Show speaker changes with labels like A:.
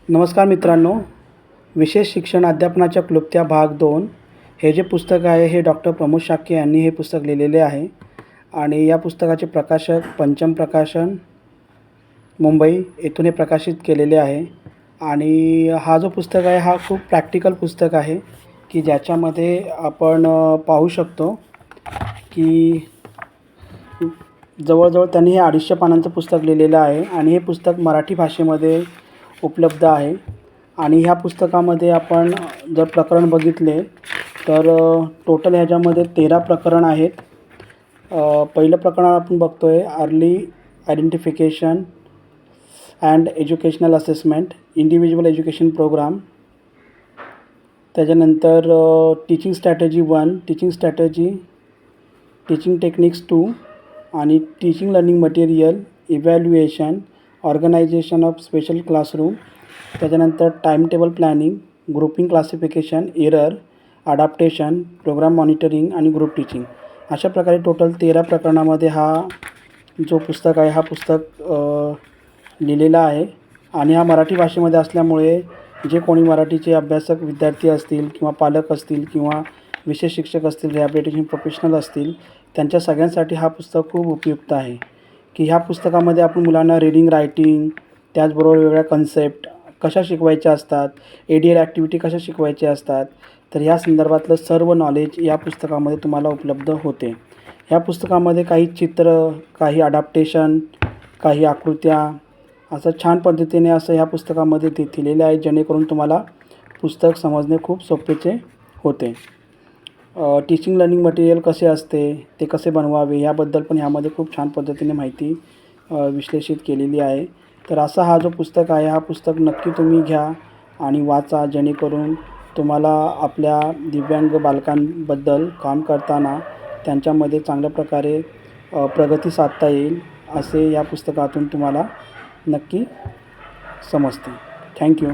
A: नमस्कार मित्रांनो, विशेष शिक्षण अध्यापनाच्या क्लुप्त्या भाग 2 हे जे पुस्तक आहे हे डॉक्टर प्रमोद शाक्य यांनी हे पुस्तक लिहिलेले आहे आणि या पुस्तकाचे प्रकाशक पंचम प्रकाशन मुंबई येथून हे प्रकाशित केलेले आहे. आणि हा जो पुस्तक आहे हा खूप प्रॅक्टिकल पुस्तक आहे की ज्याच्यामध्ये आपण पाहू शकतो की जवळजवळ त्यांनी हे 250 पानांचं पुस्तक लिहिलेलं आहे आणि हे पुस्तक मराठी भाषेमध्ये उपलब्ध आहे. आणि ह्या पुस्तकामध्ये आपण जर प्रकरण बघितले तर टोटल ह्याच्यामध्ये 13 प्रकरण आहेत. पहिलं प्रकरण आपण बघतो आहे early identification and educational assessment individual education programme. त्याच्यानंतर teaching strategy 1, teaching strategy, teaching techniques 2 आणि teaching learning material, evaluation, organisation of special classroom. त्याच्यानंतर time table planning, grouping classification, error, adaptation, programme monitoring आणि group teaching. अशा प्रकारे total 13 प्रकरणामध्ये हा जो पुस्तक आहे हा पुस्तक लिहिलेला आहे. आणि हा मराठी भाषेमध्ये असल्यामुळे जे कोणी मराठीचे अभ्यासक विद्यार्थी असतील किंवा पालक असतील किंवा विशेष शिक्षक असतील, रिहॅबिलिटेशन प्रोफेशनल असतील, त्यांच्या सगळ्यांसाठी हा पुस्तक खूप उपयुक्त आहे. की ह्या पुस्तकामध्ये आपण मुलांना रीडिंग, रायटिंग, त्याचबरोबर वेगवेगळ्या कन्सेप्ट कशा शिकवायच्या असतात, ADL ॲक्टिव्हिटी कशा शिकवायच्या असतात, तर ह्या संदर्भातलं सर्व नॉलेज या पुस्तकामध्ये तुम्हाला उपलब्ध होते. ह्या पुस्तकामध्ये काही चित्र, काही अडॅप्टेशन, काही आकृत्या असं छान पद्धतीने असं ह्या पुस्तकामध्ये दिलेले आहे जेणेकरून तुम्हाला पुस्तक समजणे खूप सोपेचे होते. टीचिंग लर्निंग मटेरियल कसे असते, ते कसे बनवावे याबद्दल पण ह्यामध्ये खूप छान पद्धतीने माहिती विश्लेषित केलेली आहे. तर असा हा जो पुस्तक आहे हा पुस्तक नक्की तुम्ही घ्या आणि वाचा जेणेकरून तुम्हाला आपल्या दिव्यांग बालकांबद्दल काम करताना त्यांच्यामध्ये चांगल्या प्रकारे प्रगती साधता येईल असे या पुस्तकातून तुम्हाला नक्की समजते. थँक्यू.